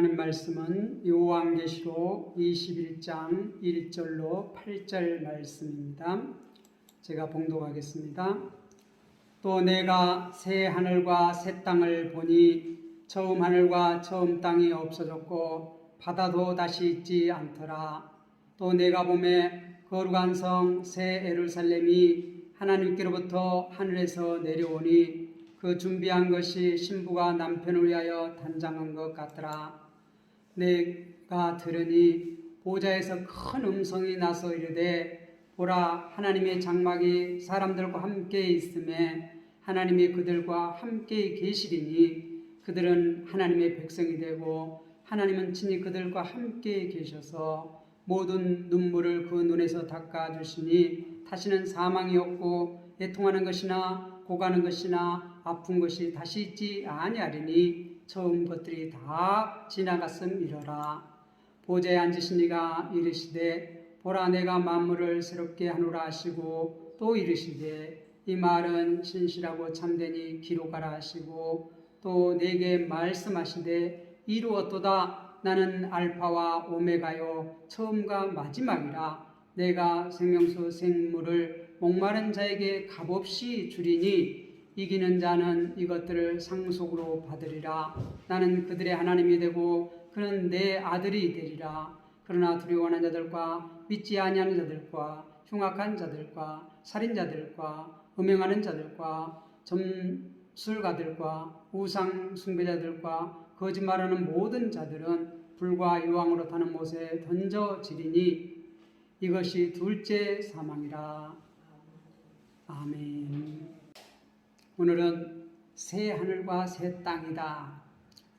하나님 말씀은 요한계시록 21장 1절로 8절 말씀입니다. 제가 봉독하겠습니다. 또 내가 새 하늘과 새 땅을 보니 처음 하늘과 처음 땅이 없어졌고 바다도 다시 있지 않더라. 또 내가 보매 거룩한 성 새 예루살렘이 하나님께로부터 하늘에서 내려오니 그 준비한 것이 신부가 남편을 위하여 단장한 것 같더라. 내가 들으니 보좌에서 큰 음성이 나서 이르되 보라, 하나님의 장막이 사람들과 함께 있음에 하나님이 그들과 함께 계시리니 그들은 하나님의 백성이 되고 하나님은 친히 그들과 함께 계셔서 모든 눈물을 그 눈에서 닦아주시니 다시는 사망이 없고 애통하는 것이나 고가는 것이나 아픈 것이 다시 있지 아니하리니 처음 것들이 다 지나갔음이러라. 보좌에 앉으신 이가 이르시되 보라, 내가 만물을 새롭게 하노라 하시고 또 이르시되 이 말은 신실하고 참되니 기록하라 하시고 또 내게 말씀하시되 이루었도다. 나는 알파와 오메가요 처음과 마지막이라. 내가 생명수 생물을 목마른 자에게 값없이 주리니 이기는 자는 이것들을 상속으로 받으리라. 나는 그들의 하나님이 되고 그는 내 아들이 되리라. 그러나 두려워하는 자들과 믿지 아니하는 자들과 흉악한 자들과 살인자들과 음행하는 자들과 점술가들과 우상 숭배자들과 거짓말하는 모든 자들은 불과 유황으로 타는 못에 던져지리니 이것이 둘째 사망이라. 아멘. 오늘은 새 하늘과 새 땅이다.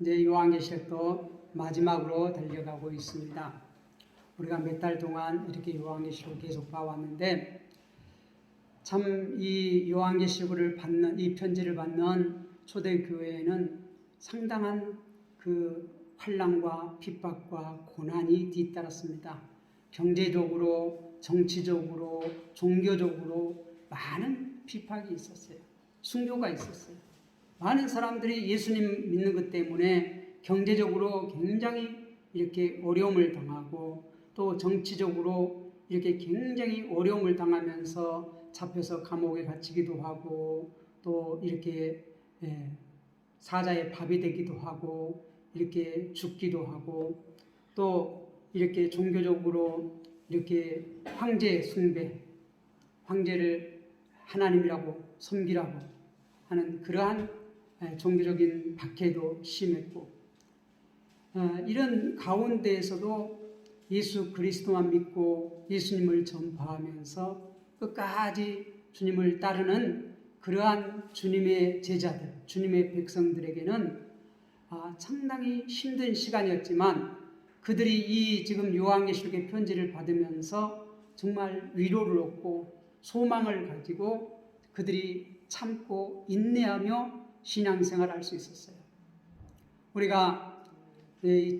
이제 요한계시록도 마지막으로 달려가고 있습니다. 우리가 몇 달 동안 이렇게 요한계시록을 계속 봐왔는데 참 이 요한계시록을 받는, 이 편지를 받는 초대교회에는 상당한 그 환난과 핍박과 고난이 뒤따랐습니다. 경제적으로, 정치적으로, 종교적으로 많은 핍박이 있었어요. 순교가 있었어요. 많은 사람들이 예수님 믿는 것 때문에 경제적으로 굉장히 이렇게 어려움을 당하고 또 정치적으로 이렇게 굉장히 어려움을 당하면서 잡혀서 감옥에 갇히기도 하고 또 이렇게 사자의 밥이 되기도 하고 이렇게 죽기도 하고 또 이렇게 종교적으로 이렇게 황제 숭배, 황제를 하나님이라고 섬기라고 하는 그러한 종교적인 박해도 심했고 이런 가운데에서도 예수 그리스도만 믿고 예수님을 전파하면서 끝까지 주님을 따르는 그러한 주님의 제자들, 주님의 백성들에게는 상당히 힘든 시간이었지만 그들이 이 지금 요한계시록의 편지를 받으면서 정말 위로를 얻고 소망을 가지고 그들이 참고 인내하며 신앙생활을 할 수 있었어요. 우리가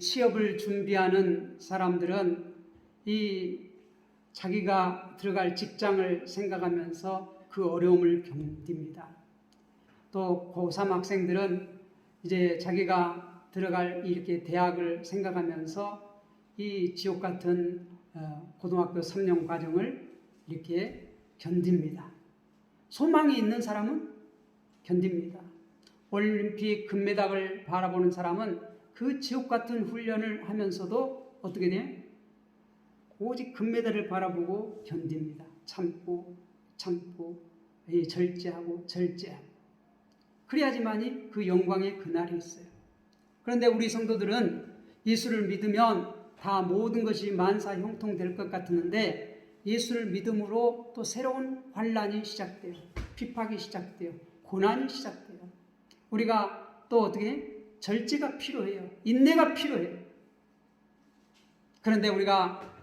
취업을 준비하는 사람들은 이 자기가 들어갈 직장을 생각하면서 그 어려움을 견딥니다. 또 고3 학생들은 이제 자기가 들어갈 이렇게 대학을 생각하면서 이 지옥 같은 고등학교 3년 과정을 이렇게 견딥니다. 소망이 있는 사람은 견딥니다. 올림픽 금메달을 바라보는 사람은 그 지옥 같은 훈련을 하면서도 어떻게 돼요? 오직 금메달을 바라보고 견딥니다. 참고 절제하고 그래야지만이 그 영광의 그날이 있어요. 그런데 우리 성도들은 예수를 믿으면 다 모든 것이 만사 형통될 것 같았는데 예수를 믿음으로 또 새로운 환난이 시작돼요. 핍박이 시작돼요. 고난이 시작돼요. 우리가 또 어떻게 해요? 절제가 필요해요. 인내가 필요해요. 그런데 우리가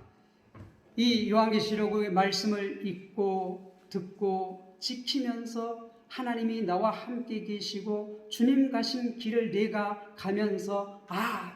이 요한계시록의 말씀을 읽고 듣고 지키면서 하나님이 나와 함께 계시고 주님 가신 길을 내가 가면서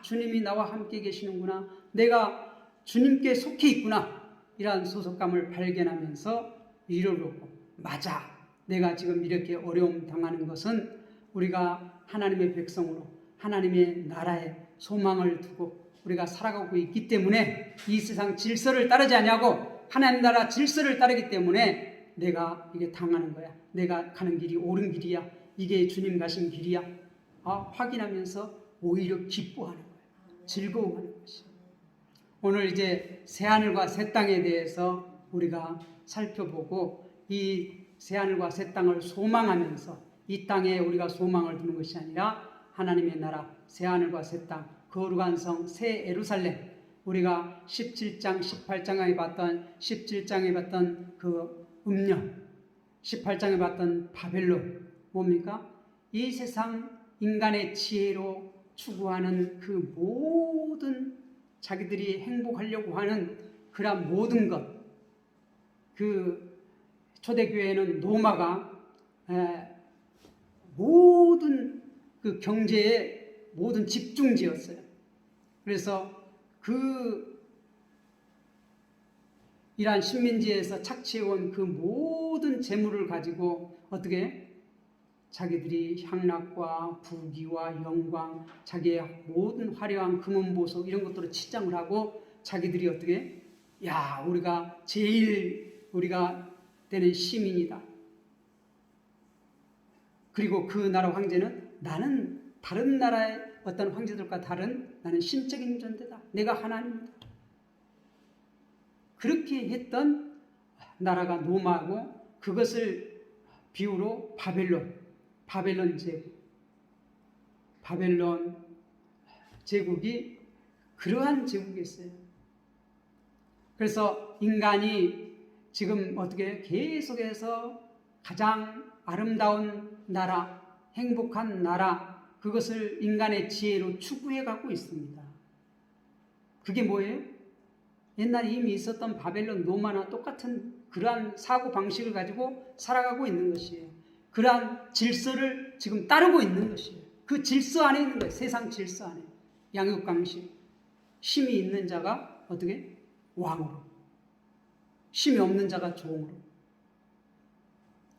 주님이 나와 함께 계시는구나. 내가 주님께 속해 있구나. 이러한 소속감을 발견하면서 위로를 얻고 맞아. 내가 지금 이렇게 어려움 당하는 것은 우리가 하나님의 백성으로 하나님의 나라에 소망을 두고 우리가 살아가고 있기 때문에 이 세상 질서를 따르지 아니하고 하나님 나라 질서를 따르기 때문에 내가 이게 당하는 거야. 내가 가는 길이 옳은 길이야. 이게 주님 가신 길이야. 확인하면서 오히려 기뻐하는 거야. 즐거워하는 것이. 오늘 이제 새하늘과 새 땅에 대해서 우리가 살펴보고 이 새하늘과 새 땅을 소망하면서 이 땅에 우리가 소망을 두는 것이 아니라 하나님의 나라 새하늘과 새 땅 거룩한 성 새 예루살렘 우리가 17장 18장에 봤던 그 음녀 18장에 봤던 바벨론 뭡니까? 이 세상 인간의 지혜로 추구하는 그 모든 자기들이 행복하려고 하는 그런 모든 것 그 초대교회는 로마가 모든 그 경제의 모든 집중지였어요. 그래서 이러한 식민지에서 착취해온 그 모든 재물을 가지고 어떻게 자기들이 향락과 부귀와 영광, 자기의 모든 화려한 금은보석 이런 것들을 치장을 하고 자기들이 어떻게 우리가 제일 우리가 되는 시민이다. 그리고 그 나라 황제는 나는 다른 나라의 어떤 황제들과 다른 나는 신적인 존재다. 내가 하나님이다. 그렇게 했던 나라가 로마고 그것을 비유로 바벨론 제국이 그러한 제국이었어요. 그래서 인간이 지금 어떻게 계속해서 가장 아름다운 나라, 행복한 나라 그것을 인간의 지혜로 추구해 가고 있습니다. 그게 뭐예요? 옛날에 이미 있었던 바벨론, 로마나 똑같은 그러한 사고 방식을 가지고 살아가고 있는 것이에요. 그러한 질서를 지금 따르고 있는 것이에요. 그 질서 안에 있는 거예요. 세상 질서 안에. 양육강식. 힘이 있는 자가 어떻게? 왕으로. 힘이 없는 자가 종으로.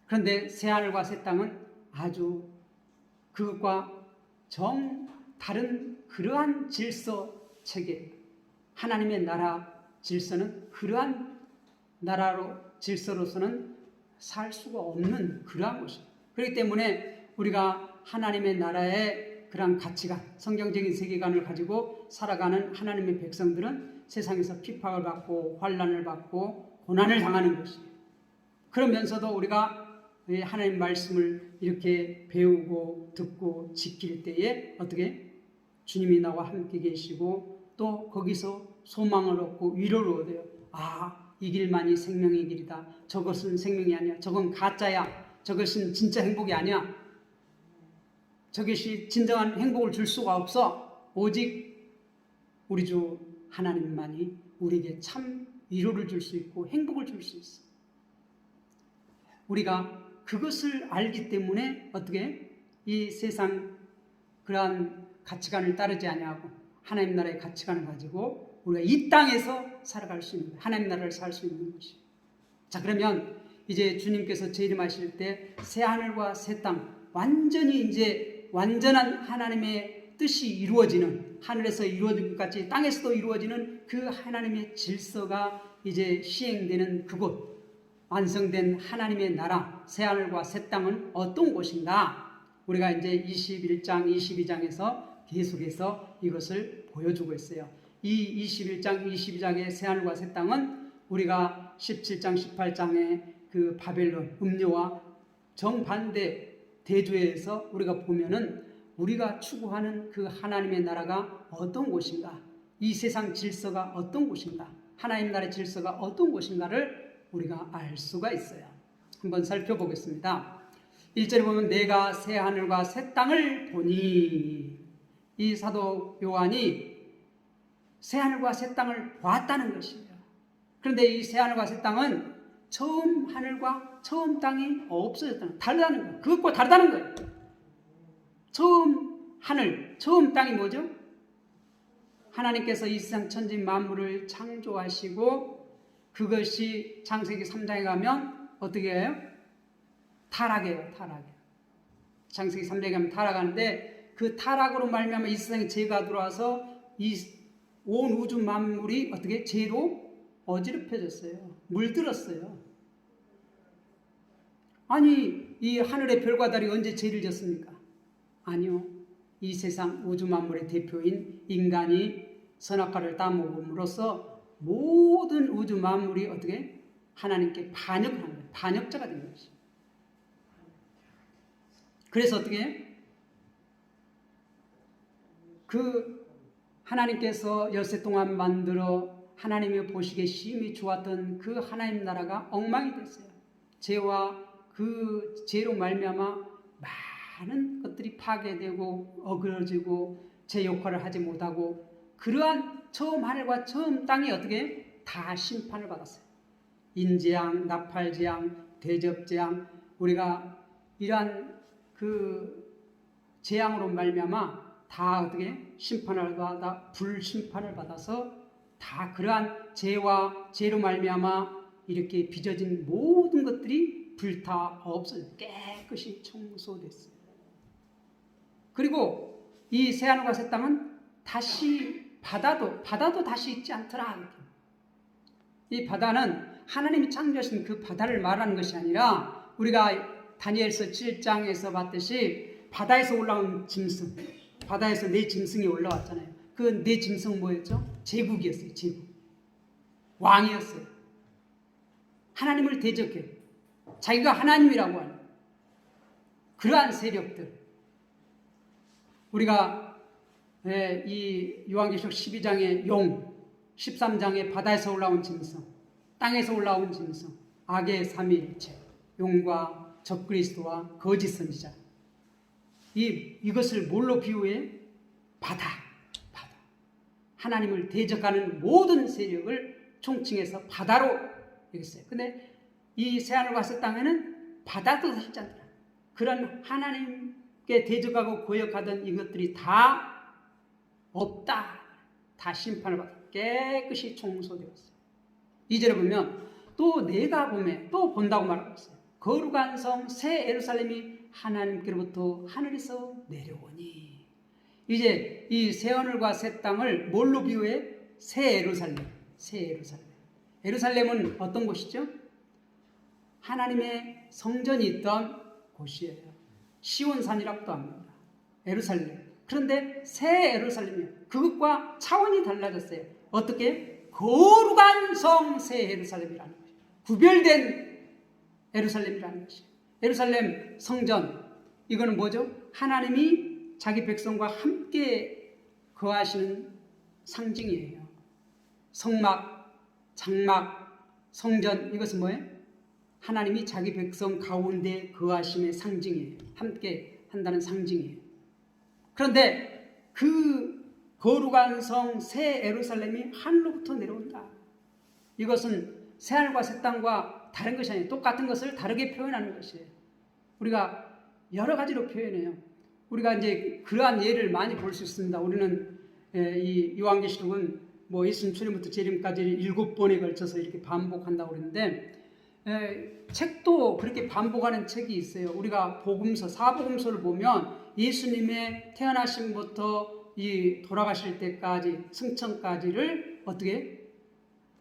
그런데 새하늘과 새 땅은 아주 그것과 정 다른 그러한 질서 체계. 하나님의 나라 질서는 그러한 질서로서는 살 수가 없는 그러한 것입니다. 그렇기 때문에 우리가 하나님의 나라의 그러한 가치관, 성경적인 세계관을 가지고 살아가는 하나님의 백성들은 세상에서 핍박을 받고 환난을 받고 고난을 당하는 것이에요. 그러면서도 우리가 하나님 말씀을 이렇게 배우고 듣고 지킬 때에 어떻게 주님이 나와 함께 계시고 또 거기서 소망을 얻고 위로를 얻어요. 이 길만이 생명의 길이다. 저것은 생명이 아니야. 저건 가짜야. 저것은 진짜 행복이 아니야. 저것이 진정한 행복을 줄 수가 없어. 오직 우리 주 하나님만이 우리에게 참 위로를 줄 수 있고 행복을 줄 수 있어. 우리가 그것을 알기 때문에 어떻게 이 세상 그러한 가치관을 따르지 아니하고 하나님 나라의 가치관을 가지고 우리가 이 땅에서 살아갈 수 있는 하나님 나라를 살 수 있는 것이에요. 자, 그러면 이제 주님께서 재림하실 때 새 하늘과 새 땅 완전히 이제 완전한 하나님의 뜻이 이루어지는 하늘에서 이루어진 것 같이 땅에서도 이루어지는 그 하나님의 질서가 이제 시행되는 그곳 완성된 하나님의 나라 새 하늘과 새 땅은 어떤 곳인가? 우리가 이제 21장 22장에서 계속해서 이것을 보여주고 있어요. 이 21장 22장의 새 하늘과 새 땅은 우리가 17장 18장의 그 바벨론 음료와 정반대 대조에서 우리가 보면은 우리가 추구하는 그 하나님의 나라가 어떤 곳인가, 이 세상 질서가 어떤 곳인가, 하나님 나라의 질서가 어떤 곳인가를 우리가 알 수가 있어요. 한번 살펴보겠습니다. 1절에 보면 내가 새 하늘과 새 땅을 보니, 이 사도 요한이 새 하늘과 새 땅을 보았다는 것이에요. 그런데 이 새 하늘과 새 땅은 처음 하늘과 처음 땅이 없어졌다는, 다르다는 거예요. 그것과 다르다는 거예요. 처음 하늘, 처음 땅이 뭐죠? 하나님께서 이 세상 천지 만물을 창조하시고 그것이 창세기 3장에 가면 어떻게 해요? 타락해요. 창세기 3장에 가면 타락하는데 그 타락으로 말미암아 이 세상에 죄가 들어와서 이 온 우주 만물이 어떻게 죄로 어지럽혀졌어요. 물들었어요. 아니 이 하늘의 별과 달이 언제 죄를 졌습니까? 아니요. 이 세상 우주 만물의 대표인 인간이 선악과를 따먹음으로써 모든 우주 만물이 어떻게 하나님께 반역을 한 거예요. 반역자가 된 것이죠. 그래서 어떻게 그 하나님께서 열세 동안 만들어 하나님의 보시기에 심히 좋았던 그 하나님 나라가 엉망이 됐어요. 죄와 그 죄로 말미암아 많은 것들이 파괴되고 어그러지고 제 역할을 하지 못하고 그러한 처음 하늘과 처음 땅이 어떻게 다 심판을 받았어요. 인재앙, 나팔재앙, 대접재앙, 우리가 이러한 그 재앙으로 말미암아 다 어떻게 심판을 받아 불심판을 받아서 다 그러한 죄와 죄로 말미암아 이렇게 빚어진 모든 것들이 불타 없어져 깨끗이 청소됐어요. 그리고 이 새하늘과 새 땅은 다시 바다도 다시 있지 않더라. 이 바다는 하나님이 창조하신 그 바다를 말하는 것이 아니라 우리가 다니엘서 7장에서 봤듯이 바다에서 올라온 짐승, 바다에서 네 짐승이 올라왔잖아요. 그 네 짐승은 뭐였죠? 제국이었어요. 제국. 왕이었어요. 하나님을 대적해. 자기가 하나님이라고 하는 그러한 세력들. 우리가 이 요한계시록 12장의 용, 13장의 바다에서 올라온 짐승, 땅에서 올라온 짐승, 악의 삼위일체, 용과 적그리스도와 거짓 선지자. 이것을 뭘로 비유해? 바다. 하나님을 대적하는 모든 세력을 총칭해서 바다로 여겼어요. 근데 이 새하늘과 새 땅에는 바다도 있지 않더라. 그런 하나님께 대적하고 거역하던 이것들이 다 없다. 다 심판을 받아 깨끗이 청소되었어요. 2절에 보면 또 내가 보매 또 본다고 말하고 있어요. 거룩한 성 새 예루살렘이 하나님께로부터 하늘에서 내려오니. 이제 이 새 하늘과 새 땅을 뭘로 비유해? 새 예루살렘. 새 예루살렘. 예루살렘은 어떤 곳이죠? 하나님의 성전이 있던 곳이에요. 시온산이라고도 합니다. 예루살렘. 그런데 새 예루살렘이에요. 그것과 차원이 달라졌어요. 어떻게? 거룩한 성 새 예루살렘이라는 거예요. 구별된 예루살렘이라는 것이에요. 예루살렘 성전, 이거는 뭐죠? 하나님이 자기 백성과 함께 거하시는 상징이에요. 성막, 장막, 성전, 이것은 뭐예요? 하나님이 자기 백성 가운데 거하심의 상징이에요. 함께 한다는 상징이에요. 그런데 그 거룩한 성 새 예루살렘이 하늘로부터 내려온다. 이것은 새하늘과 새 땅과 다른 것이 아니에요. 똑같은 것을 다르게 표현하는 것이에요. 우리가 여러 가지로 표현해요. 우리가 이제 그러한 예를 많이 볼 수 있습니다. 우리는 이 요한계시록은 뭐 예수님 출현부터 재림까지 7번에 걸쳐서 이렇게 반복한다고 그러는데 책도 그렇게 반복하는 책이 있어요. 우리가 복음서, 사복음서를 보면 예수님의 태어나심부터 이 돌아가실 때까지 승천까지를 어떻게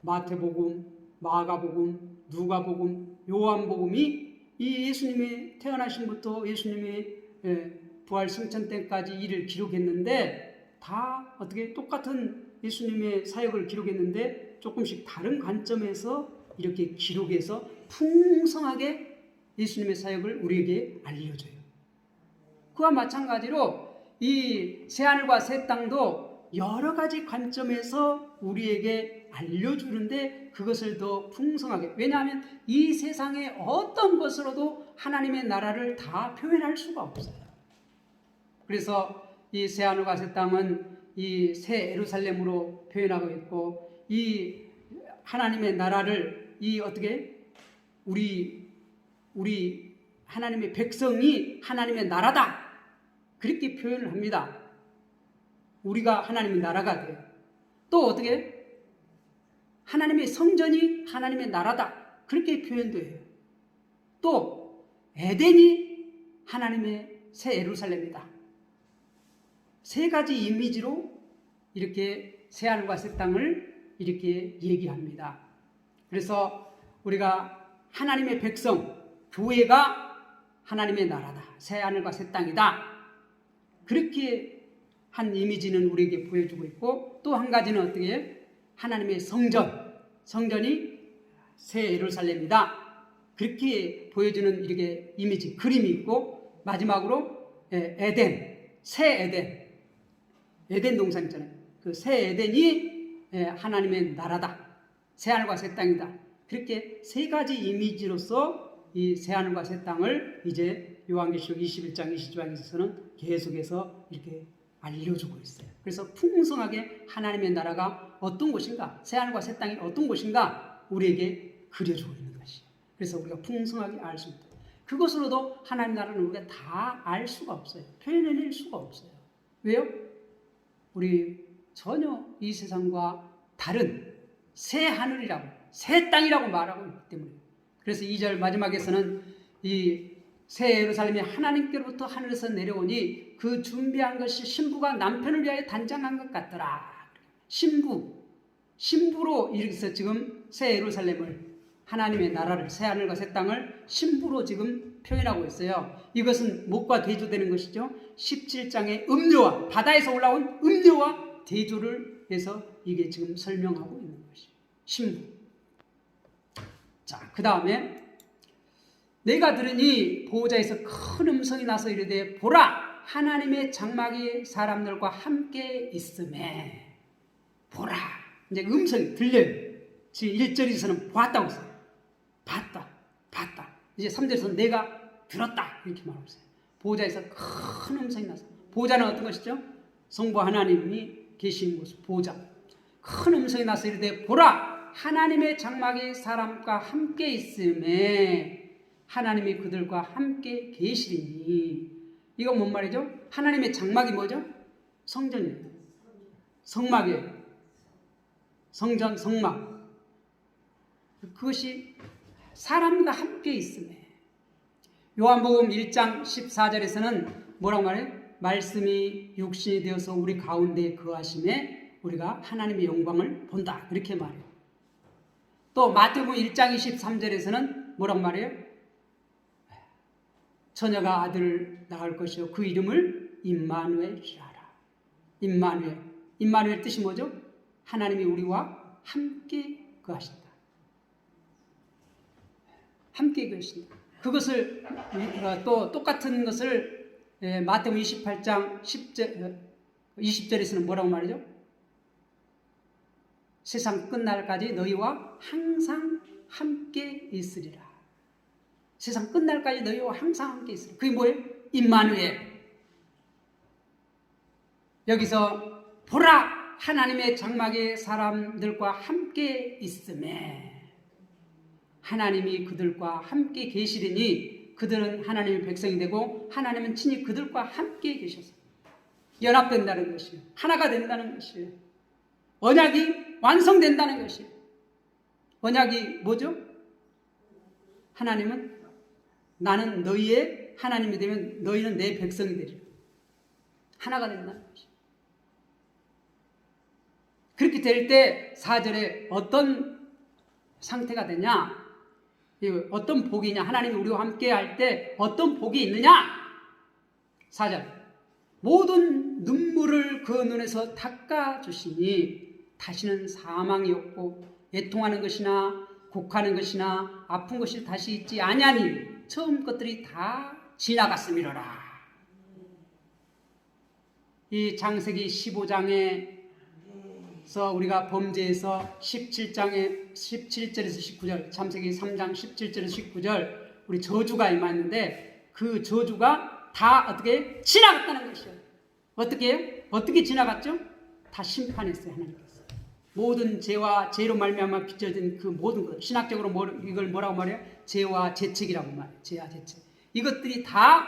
마태복음, 마가복음, 누가복음, 요한복음이 이 예수님의 태어나심부터 예수님의 부활 승천 때까지 일을 기록했는데 다 어떻게 똑같은 예수님의 사역을 기록했는데 조금씩 다른 관점에서 이렇게 기록해서 풍성하게 예수님의 사역을 우리에게 알려줘요. 그와 마찬가지로 이 새하늘과 새 땅도 여러 가지 관점에서 우리에게 알려주는데 그것을 더 풍성하게, 왜냐하면 이 세상의 어떤 것으로도 하나님의 나라를 다 표현할 수가 없어요. 그래서 이 새하늘과 새 땅은 이 새 예루살렘으로 표현하고 있고, 이 하나님의 나라를 이 어떻게 우리 하나님의 백성이 하나님의 나라다 그렇게 표현을 합니다. 우리가 하나님의 나라가 돼요. 또 어떻게 하나님의 성전이 하나님의 나라다 그렇게 표현도 해요. 또 에덴이 하나님의 새 예루살렘이다. 세 가지 이미지로 이렇게 새하늘과 새 땅을 이렇게 얘기합니다. 그래서 우리가 하나님의 백성, 교회가 하나님의 나라다. 새하늘과 새 땅이다. 그렇게 한 이미지는 우리에게 보여주고 있고, 또 한 가지는 어떻게 해요? 하나님의 성전이 새 예루살렘이다. 그렇게 보여주는 이렇게 이미지, 그림이 있고, 마지막으로 새 에덴 동산 있잖아요. 그 새 에덴이 하나님의 나라다. 새하늘과 새 땅이다. 그렇게 세 가지 이미지로서 이 새하늘과 새 땅을 이제 요한계시록 21장, 22장에서는 계속해서 이렇게 알려주고 있어요. 그래서 풍성하게 하나님의 나라가 어떤 곳인가, 새하늘과 새 땅이 어떤 곳인가 우리에게 그려주고 있는 것이에요. 그래서 우리가 풍성하게 알 수 있다. 그것으로도 하나님 나라는 우리가 다 알 수가 없어요. 표현해낼 수가 없어요. 왜요? 우리 전혀 이 세상과 다른 새 하늘이라고, 새 땅이라고 말하고 있기 때문에. 그래서 2절 마지막에서는 이 새 예루살렘이 하나님께로부터 하늘에서 내려오니 그 준비한 것이 신부가 남편을 위하여 단장한 것 같더라. 신부로 이렇게 지금 새 예루살렘을, 하나님의 나라를, 새 하늘과 새 땅을 신부로 지금 표현하고 있어요. 이것은 무엇과 대조되는 것이죠? 17장의 음료와, 바다에서 올라온 음료와 대조를 해서 이게 지금 설명하고 있는 것이에요. 신부. 자, 그 다음에 내가 들으니 보호자에서 큰 음성이 나서 이르되 보라, 하나님의 장막이 사람들과 함께 있음에. 보라. 이제 음성이 들려요. 지금 1절에서는 보았다고 했어요. 봤다. 이제 3절에서는 내가 들었다. 이렇게 말하고 있어요. 보호자에서 큰 음성이 나서. 보호자는 어떤 것이죠? 성부 하나님이 계신 곳, 보호자. 큰 음성이 나서 이르되 보라, 하나님의 장막이 사람과 함께 있음에 하나님이 그들과 함께 계시리니. 이건 뭔 말이죠? 하나님의 장막이 뭐죠? 성전이에요. 성막이에요. 성전, 성막. 그것이 사람과 함께 있음에. 요한복음 1장 14절에서는 뭐라고 말해요? 말씀이 육신이 되어서 우리 가운데 거하심에 우리가 하나님의 영광을 본다. 그렇게 말해요. 또 마태복음 1장 23절에서는 뭐라고 말해요? 처녀가 아들을 낳을 것이요 그 이름을 임마누엘이라 하라. 임마누엘 뜻이 뭐죠? 하나님이 우리와 함께 거하신다. 함께 거하신다. 그것을 또 똑같은 것을 마태복음 28장 20절에서는 뭐라고 말이죠? 세상 끝날까지 너희와 항상 함께 있으리라. 세상 끝날까지 너희와 항상 함께 있으리라. 그게 뭐예요? 임마누엘. 여기서 보라, 하나님의 장막에 사람들과 함께 있음에. 하나님이 그들과 함께 계시리니 그들은 하나님의 백성이 되고 하나님은 친히 그들과 함께 계셔서 연합된다는 것이에요. 하나가 된다는 것이에요. 언약이 완성된다는 것이에요. 언약이 뭐죠? 하나님은 나는 너희의 하나님이 되면 너희는 내 백성이 되리라. 하나가 된다는 것이에요. 그렇게 될 때 4절에 어떤 상태가 되냐? 어떤 복이냐? 하나님이 우리와 함께 할 때 어떤 복이 있느냐? 4절. 모든 눈물을 그 눈에서 닦아주시니 다시는 사망이 없고 애통하는 것이나 곡하는 것이나 아픈 것이 다시 있지 아니하니 처음 것들이 다 지나갔음이로라. 이 창세기 15장에서 우리가 범죄에서 17절에서 19절, 창세기 3장 17절에서 19절 우리 저주가 임했는데 그 저주가 다 어떻게 지나갔다는 것이에요. 어떻게 해요? 어떻게 지나갔죠? 다 심판했어요. 하나님께서. 모든 죄와 죄로 말미암아 빚어진 그 모든 것, 신학적으로 이걸 뭐라고 말해요? 죄와 죄책이라고 말해요. 죄와 죄책. 이것들이 다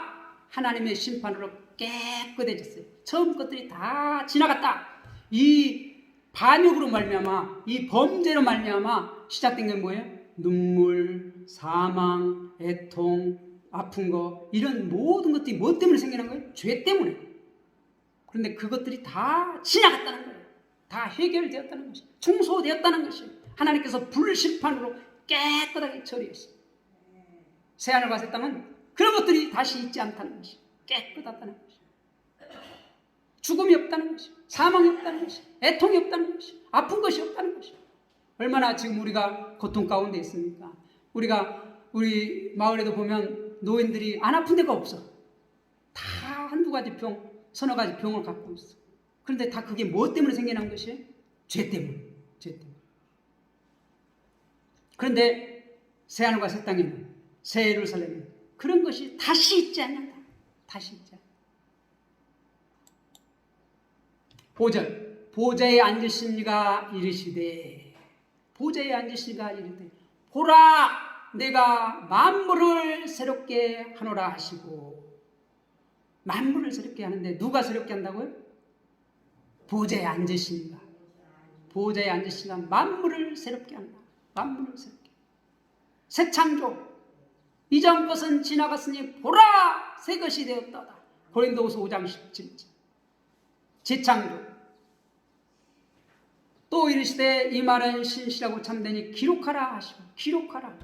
하나님의 심판으로 깨끗해졌어요. 처음 것들이 다 지나갔다. 이 반역으로 말미암아, 이 범죄로 말미암아 시작된 게 뭐예요? 눈물, 사망, 애통, 아픈 거, 이런 모든 것들이 뭐 때문에 생기는 거예요? 죄 때문에. 그런데 그것들이 다 지나갔다는 거예요. 다 해결되었다는 것이, 청소되었다는 것이, 하나님께서 불심판으로 깨끗하게 처리했어요. 새하늘과 새 땅은 그런 것들이 다시 있지 않다는 것이, 깨끗하다는 것이, 죽음이 없다는 것이, 사망이 없다는 것이, 애통이 없다는 것이, 아픈 것이 없다는 것이. 얼마나 지금 우리가 고통 가운데 있습니까? 우리 마을에도 보면 노인들이 안 아픈 데가 없어. 다 한두 가지 병, 서너 가지 병을 갖고 있어. 그런데 다 그게 뭐 때문에 생겨난 것이에요? 죄 때문에. 죄 때문에. 그런데 새하늘과 새 땅에는, 새 예루살렘에는 그런 것이 다시 있지 않는다. 다시 있지 않는다. 5절, 보좌에 앉으신 이가 이르시되, 보좌에 앉으신 이가 이르되, 보라 내가 만물을 새롭게 하노라 하시고. 만물을 새롭게 하는데 누가 새롭게 한다고요? 보좌에 앉으신 이가. 보좌에 앉으신 이가 만물을 새롭게 한다. 만물을 새롭게. 새 창조. 이전 것은 지나갔으니 보라 새 것이 되었다. 고린도후서 5장 17절. 재창조. 또 이르시되 이 말은 신실하고 참되니 기록하라 하시고. 기록하라.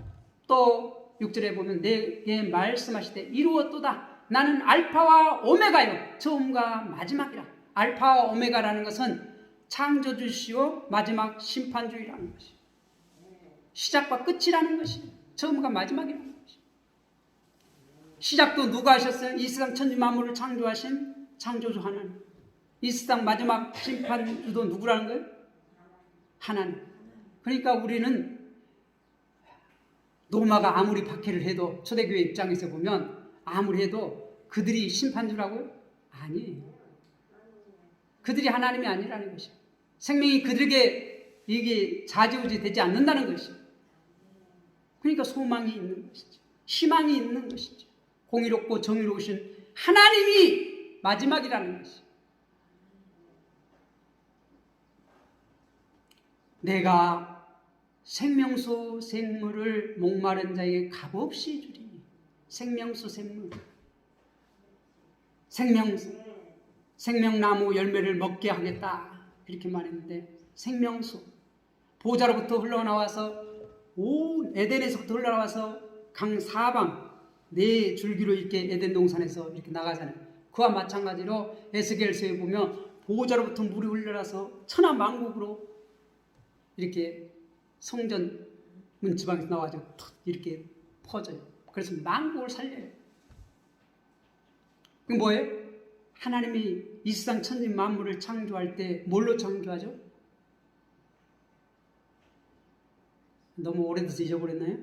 또 6절에 보면 내게 말씀하시되 이루었도다. 나는 알파와 오메가요. 처음과 마지막이라. 알파와 오메가라는 것은 창조주시오 마지막 심판주의라는 것이. 시작과 끝이라는 것이. 처음과 마지막이라는 것이. 시작도 누가 하셨어요? 이 세상 천지 만물을 창조하신 창조주 하나님. 이 세상 마지막 심판주도 누구라는 거예요? 하나님. 그러니까 우리는 로마가 아무리 박해를 해도, 초대교회 입장에서 보면 아무리 해도 그들이 심판주라고요? 아니에요. 그들이 하나님이 아니라는 것이에요. 생명이 그들에게 이게 좌지우지 되지 않는다는 것이에요. 그러니까 소망이 있는 것이죠. 희망이 있는 것이죠. 공의롭고 정의로우신 하나님이 마지막이라는 것이에요. 내가 생명수 생물을 목마른 자에게 값없이 주리니. 생명수 생물. 생명나무 열매를 먹게 하겠다. 이렇게 말했는데, 생명수. 보좌로부터 흘러나와서, 온 에덴에서부터 흘러나와서 강 사방 네 줄기로 이렇게 에덴 동산에서 이렇게 나가잖아요. 그와 마찬가지로 에스겔서에 보면 보좌로부터 물이 흘러나서 천하만국으로 이렇게 성전 문지방에서 나와서 이렇게 퍼져요. 그래서 만국을 살려요. 그게 뭐예요? 하나님이 이 세상 천지 만물을 창조할 때 뭘로 창조하죠? 너무 오래돼서 잊어버렸나요?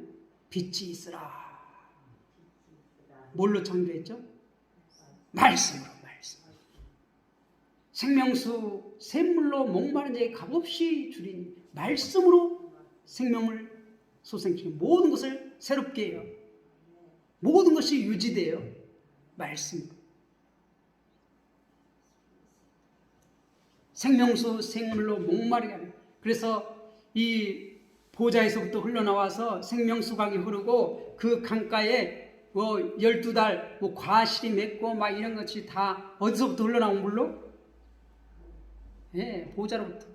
빛이 있으라. 뭘로 창조했죠? 말씀으로. 생명수 샘물로 목마른 자에게 값없이 주리니. 말씀으로 생명을 소생시키는, 모든 것을 새롭게 해요. 모든 것이 유지돼요. 말씀으로. 생명수 생물로 목마르게 하는. 그래서 이 보좌에서부터 흘러나와서 생명수강이 흐르고 그 강가에 12달 과실이 맺고 막 이런 것이 다 어디서부터 흘러나온 물로? 예, 보좌로부터.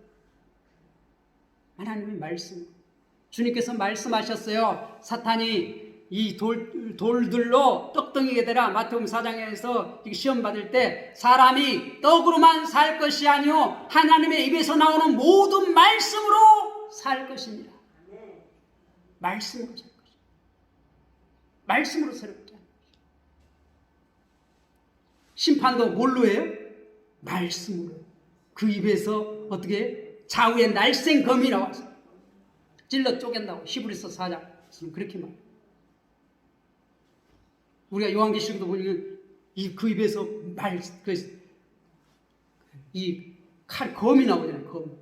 하나님의 말씀. 주님께서 말씀하셨어요. 사탄이 이 돌들로 떡덩이게 되라. 마태복음 4장에서 시험 받을 때 사람이 떡으로만 살 것이 아니요 하나님의 입에서 나오는 모든 말씀으로 살 것입니다. 말씀으로 살 것입니다. 말씀으로 새롭게 하는 것입니다. 심판도 뭘로 해요? 말씀으로. 그 입에서 어떻게 좌우에 날쌘 검이 나와서 찔러 쪼갠다고 히브리서 4장 그렇게 말해요. 우리가 요한계시록도 보면 그 입에서 이 칼 검이 나오잖아요. 검.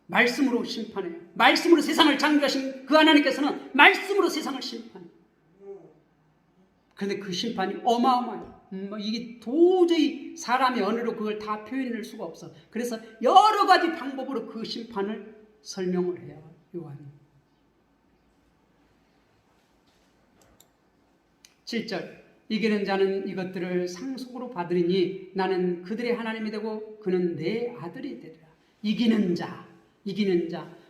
말씀으로 심판해요. 말씀으로 세상을 창조하신 그 하나님께서는 말씀으로 세상을 심판해요. 그런데 그 심판이 어마어마해요. 이게 도저히 사람의 언어로 그걸 다 표현할 수가 없어. 그래서 여러 가지 방법으로 그 심판을 설명을 해요. 요한이. 7절 이기는 자는 이것들을 상속으로 받으리니 나는 그들의 하나님이 되고 그는 내 아들이 되리라. 이기는 자.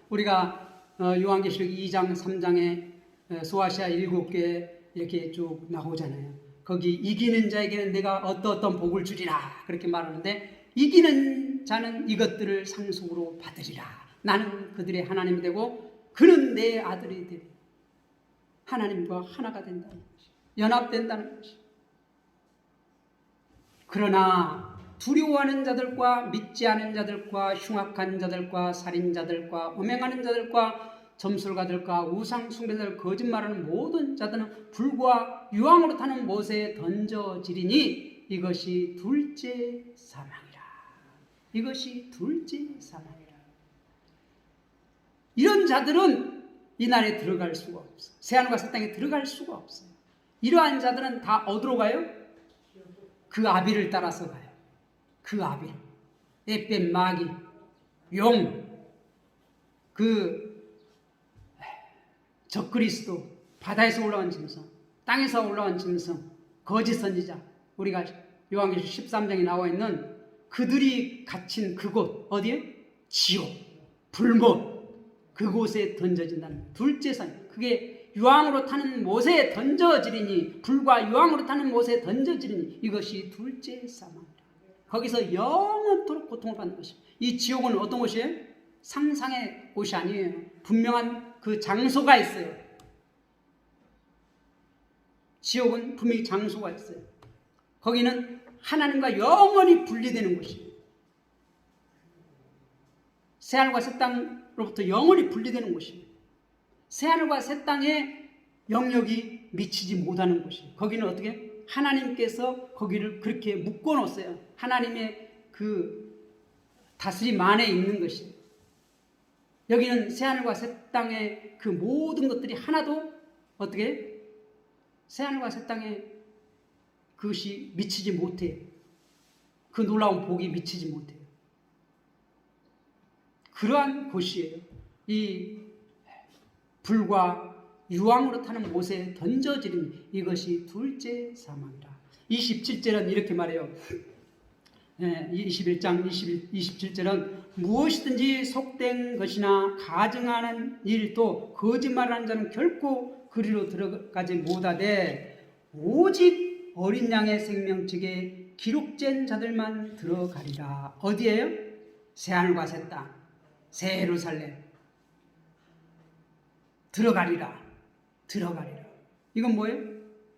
우리가 요한계시록 2장 3장에 소아시아 7개 이렇게 쭉 나오잖아요. 거기 이기는 자에게는 내가 어떤 복을 주리라 그렇게 말하는데, 이기는 자는 이것들을 상속으로 받으리라. 나는 그들의 하나님이 되고 그는 내 아들이 되리라. 하나님과 하나가 된다는 것이, 연합된다는 것이. 그러나 두려워하는 자들과 믿지 않은 자들과 흉악한 자들과 살인자들과 음행하는 자들과 점술가들과 우상숭배자들, 거짓말하는 모든 자들은 불과 유황으로 타는 못에 던져지리니 이것이 둘째 사망이라. 이것이 둘째 사망이라. 이런 자들은 이 날에 들어갈 수가 없어요. 새하늘과 새 땅에 들어갈 수가 없어요. 이러한 자들은 다 어디로 가요? 그 아비를 따라서 가요. 그 아비, 에뱀, 마귀, 용, 적그리스도, 바다에서 올라온 짐승, 땅에서 올라온 짐승, 거짓 선지자, 우리가 요한계시록 13장에 나와 있는 그들이 갇힌 그곳, 어디에? 지옥, 불못, 그곳에 던져진다는 둘째 산. 그게 유황으로 타는 못에 던져지리니, 불과 유황으로 타는 못에 던져지리니 이것이 둘째 사망이다. 거기서 영원토록 고통을 받는 것입니다. 이 지옥은 어떤 곳이에요? 상상의 곳이 아니에요. 분명한 그 장소가 있어요. 지옥은 분명히 장소가 있어요. 거기는 하나님과 영원히 분리되는 곳이에요. 새하늘과 새 땅으로부터 영원히 분리되는 곳이에요. 새하늘과 새 땅에 영역이 미치지 못하는 곳이에요. 거기는 어떻게? 하나님께서 거기를 그렇게 묶어놓았어요. 하나님의 그 다스림 안에 있는 것이에요. 여기는 새하늘과 새 땅의 그 모든 것들이 하나도 어떻게? 새하늘과 새 땅에 그것이 미치지 못해요. 그 놀라운 복이 미치지 못해요. 그러한 곳이에요. 이 불과 유황으로 타는 못에 던져지는 이것이 둘째 사망이라. 27절은 이렇게 말해요. 21장 27절은 무엇이든지 속된 것이나 가증하는 일도 거짓말하는 자는 결코 그리로 들어가지 못하되 오직 어린 양의 생명책에 기록된 자들만 들어가리라. 어디에요? 새하늘과 새 땅, 새 예루살렘 들어가리라. 이건 뭐예요?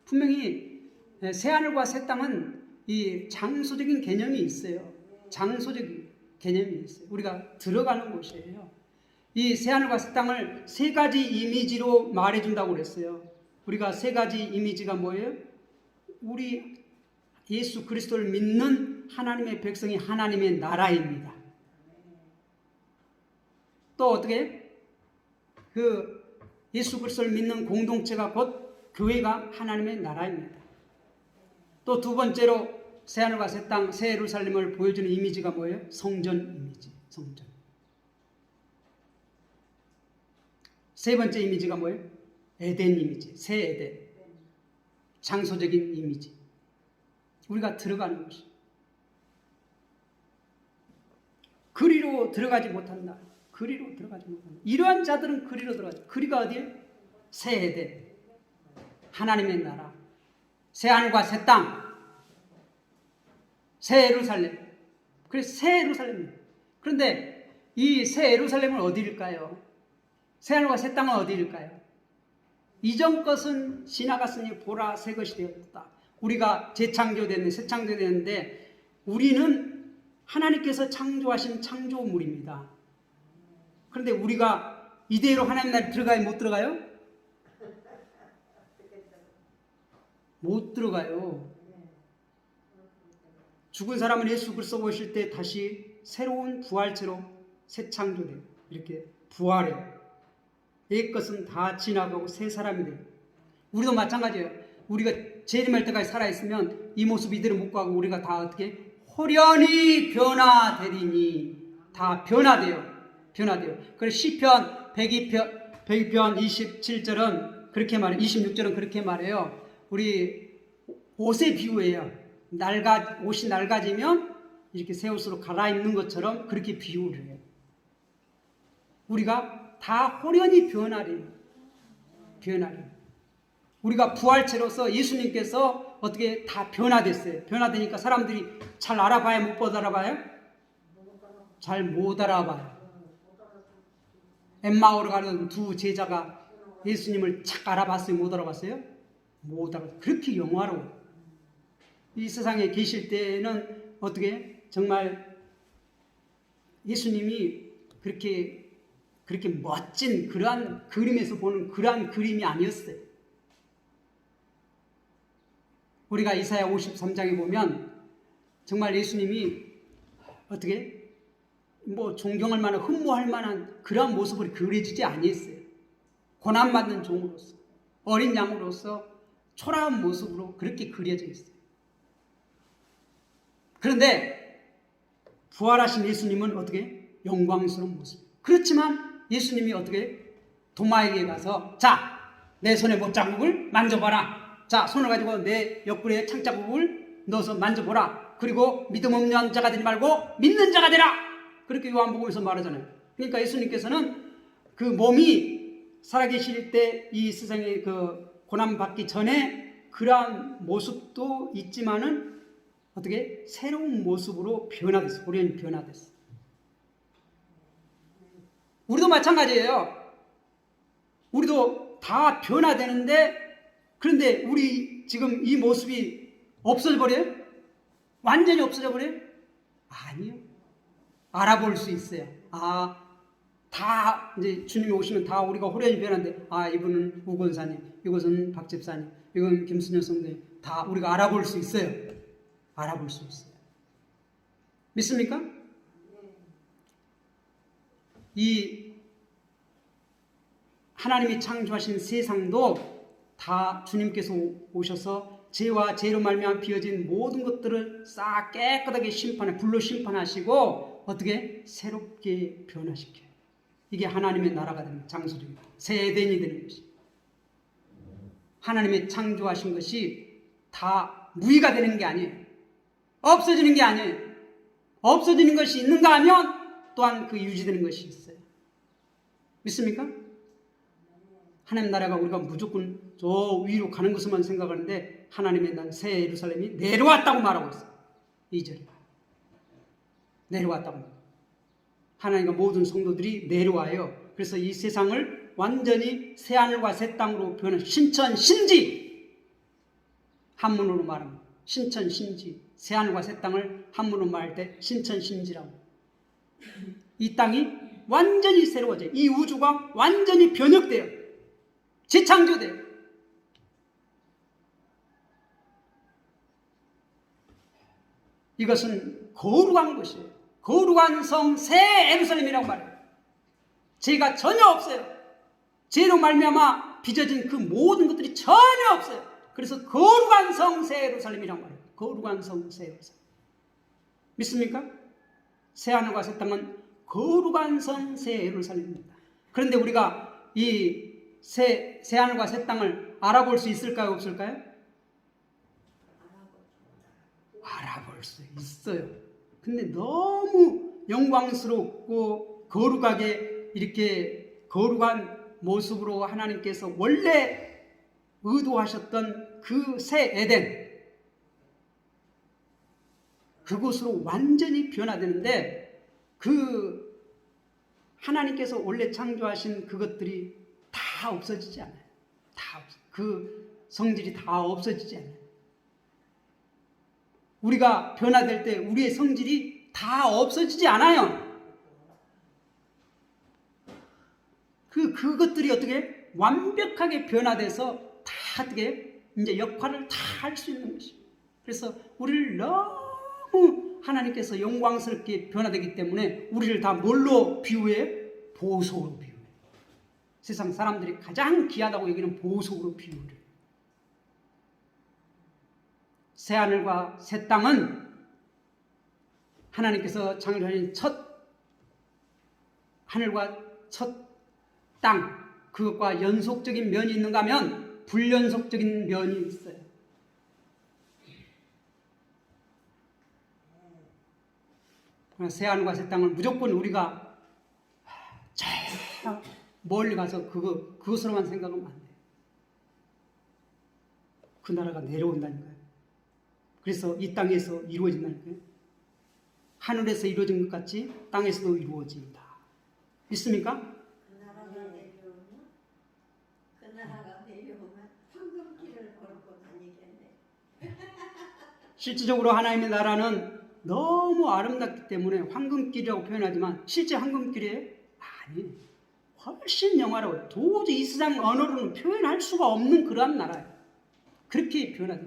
분명히 새하늘과 새 땅은 이 장소적인 개념이 있어요. 장소적인 개념이 있어요. 우리가 들어가는 곳이에요. 이 새하늘과 새 땅을 세 가지 이미지로 말해준다고 그랬어요. 우리가 세 가지 이미지가 뭐예요? 우리 예수 그리스도를 믿는 하나님의 백성이 하나님의 나라입니다. 또 어떻게? 그 예수 그리스도를 믿는 공동체가 곧 교회가 하나님의 나라입니다. 또 두 번째로 새하늘과 새 땅, 새 예루살렘을 보여주는 이미지가 뭐예요? 성전 이미지, 성전. 세 번째 이미지가 뭐예요? 에덴 이미지, 새 에덴. 장소적인 이미지. 우리가 들어가는 것이. 그리로 들어가지 못한다. 그리로 들어가지 못한다. 이러한 자들은 그리로 들어가죠. 그리가 어디에? 새 에덴. 하나님의 나라. 새 하늘과 새 땅. 새 예루살렘. 그래서 새 예루살렘입니다. 그런데 이 새 예루살렘은 어디일까요? 새 하늘과 새 땅은 어디일까요? 이전 것은 지나갔으니 보라 새 것이 되었다. 우리가 재창조됐는데, 새 창조됐는데 우리는 하나님께서 창조하신 창조물입니다. 그런데 우리가 이대로 하나님 나라에 들어가요? 못 들어가요? 못 들어가요. 죽은 사람은 예수 그리스도 오실 때 다시 새로운 부활체로 새 창조돼요. 이렇게 부활해요. 옛 것은 다 지나가고 새 사람이 돼요. 우리도 마찬가지예요. 우리가 재림할 때까지 살아있으면 이 모습 이대로 못 가고 우리가 다 어떻게? 호련히 변화되리니. 다 변화돼요. 그래서 시편 102편 27절은 그렇게 말해요. 26절은 그렇게 말해요. 우리 옷의 비유예요. 옷이 낡아지면 이렇게 새 옷으로 갈아입는 것처럼 그렇게 비유를 해요. 우리가 다 호련히 변하래요. 우리가 부활체로서 예수님께서 어떻게 다 변화됐어요. 변화되니까 사람들이 잘 알아봐요? 못 알아봐요? 잘 못 알아봐요. 엠마오로 가는 두 제자가 예수님을 착 알아봤어요? 못 알아봤어요? 못 알아봤어요. 그렇게 영화로워요. 이 세상에 계실 때는 어떻게 정말 예수님이 그렇게 멋진 그러한 그림에서 보는 그러한 그림이 아니었어요. 우리가 이사야 53장에 보면 정말 예수님이 어떻게 존경할 만한 흠모할 만한 그러한 모습으로 그려지지 아니했어요. 고난받는 종으로서 어린 양으로서 초라한 모습으로 그렇게 그려져 있어요. 그런데 부활하신 예수님은 어떻게 영광스러운 모습. 그렇지만 예수님이 어떻게 도마에게 가서 자, 내 손에 못자국을 만져봐라. 자, 손을 가지고 내 옆구리에 창자국을 넣어서 만져보라. 그리고 믿음 없는 자가 되지 말고 믿는 자가 되라. 그렇게 요한복음에서 말하잖아요. 그러니까 예수님께서는 그 몸이 살아계실 때 이 세상에 그 고난받기 전에 그러한 모습도 있지만은 어떻게 새로운 모습으로 변화됐어. 우리는 변화됐어. 우리도 마찬가지예요. 우리도 다 변화되는데 그런데 우리 지금 이 모습이 없어져 버려요? 완전히 없어져 버려요? 아니요. 알아볼 수 있어요. 다 이제 주님이 오시면 다 우리가 호련히 변한데 이분은 우건사님, 이것은 박집사님, 이건 김순현 성도님 다 우리가 알아볼 수 있어요. 알아볼 수 있어요. 믿습니까? 이 하나님이 창조하신 세상도 다 주님께서 오셔서 죄와 죄로 말미암아 비어진 모든 것들을 싹 깨끗하게 불로 심판하시고 어떻게 새롭게 변화시켜요. 이게 하나님의 나라가 되는 장소입니다. 새 에덴이 되는 것이. 하나님의 창조하신 것이 다 무의가 되는 게 아니에요. 없어지는 게 아니에요. 없어지는 것이 있는가 하면 또한 그 유지되는 것이 있어요. 믿습니까? 하나님 나라가 우리가 무조건 저 위로 가는 것만 생각하는데 하나님의 난 새 예루살렘이 내려왔다고 말하고 있어요. 2절에 내려왔다고. 하나님과 모든 성도들이 내려와요. 그래서 이 세상을 완전히 새 하늘과 새 땅으로 변한 신천신지, 한문으로 말하면 신천신지, 새 하늘과 새 땅을 한문으로 말할 때 신천신지라고. 이 땅이 완전히 새로워져요. 이 우주가 완전히 변혁돼요. 재창조돼요. 이것은 거룩한 것이에요. 거룩한 성 새 예루살렘이라고 말해요. 죄가 전혀 없어요. 죄로 말미암아 빚어진 그 모든 것들이 전혀 없어요. 그래서 거룩한 성 새 예루살렘이라고 말해요. 거룩한 성 새 예루살렘. 믿습니까? 새 하늘과 새 땅은 거룩한 성 새 예루살렘입니다. 그런데 우리가 이 새 하늘과 새 땅을 알아볼 수 있을까요? 없을까요? 알아볼 수 있어요. 근데 너무 영광스럽고 거룩하게 이렇게 거룩한 모습으로 하나님께서 원래 의도하셨던 그 새 에덴, 그곳으로 완전히 변화되는데 그 하나님께서 원래 창조하신 그것들이 다 없어지지 않아요. 그 성질이 다 없어지지 않아요. 우리가 변화될 때 우리의 성질이 다 없어지지 않아요. 그것들이 어떻게 완벽하게 변화돼서 다 어떻게 이제 역할을 다 할 수 있는 것입니다. 그래서 우리를 너무 하나님께서 영광스럽게 변화되기 때문에 우리를 다 뭘로 비유해요? 보석으로 비유해요. 세상 사람들이 가장 귀하다고 여기는 보석으로 비유를 해요. 새 하늘과 새 땅은 하나님께서 창조하신 첫 하늘과 첫 땅, 그것과 연속적인 면이 있는가 하면 불연속적인 면이 있어요. 새하늘과 새 땅을 무조건 우리가 저 멀리 가서 그것으로만 생각하면 안 돼요. 그 나라가 내려온다니까요. 그래서 이 땅에서 이루어진다니까요. 하늘에서 이루어진 것 같이 땅에서도 이루어집니다. 믿습니까? 그 나라가 내려오면 황금길을 걸고 다니겠네. 실질적으로 하나님의 나라는 너무 아름답기 때문에 황금길이라고 표현하지만 실제 황금길이에요? 아니에요. 훨씬 영화로워요. 도저히 이 세상 언어로는 표현할 수가 없는 그러한 나라예요. 그렇게 표현하죠.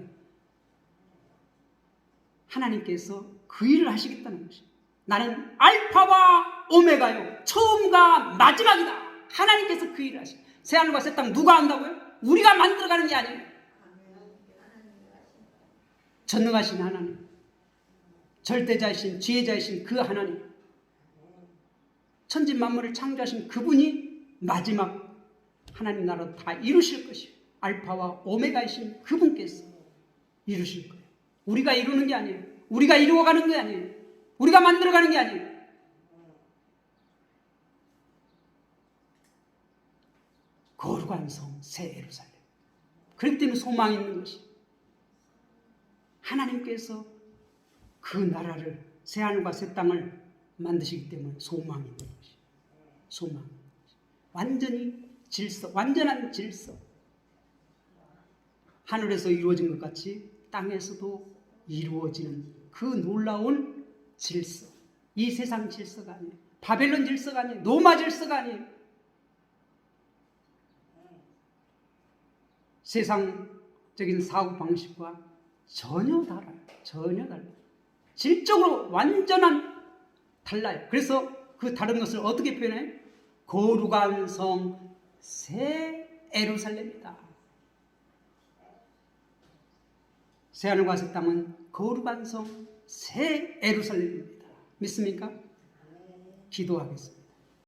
하나님께서 그 일을 하시겠다는 것이에요. 나는 알파와 오메가요. 처음과 마지막이다. 하나님께서 그 일을 하시죠. 새하늘과 새 땅 누가 한다고요? 우리가 만들어가는 게 아니에요. 전능하신 하나님, 절대자이신 지혜자이신 그 하나님, 천지 만물을 창조하신 그분이 마지막 하나님 나라를 다 이루실 것이에요. 알파와 오메가이신 그분께서 이루실 거예요. 우리가 이루는 게 아니에요. 우리가 이루어가는 게 아니에요. 우리가 만들어가는 게 아니에요. 거룩한 성 새 예루살렘. 그렇기 때문에 소망이 있는 것이 하나님께서 그 나라를 새하늘과 새 땅을 만드시기 때문에 소망이 있는 것이 소망. 완전히 질서, 완전한 질서. 하늘에서 이루어진 것 같이 땅에서도 이루어지는 그 놀라운 질서. 이 세상 질서가 아니에요. 바벨론 질서가 아니에요. 로마 질서가 아니에요. 세상적인 사고 방식과 전혀 달라요. 전혀 달라요. 질적으로 완전한 달라요. 그래서 그 다른 것을 어떻게 표현해요? 거룩한 성 새 예루살렘이다. 새하늘과 새 땅은 거룩한 성 새 예루살렘입니다. 믿습니까? 기도하겠습니다.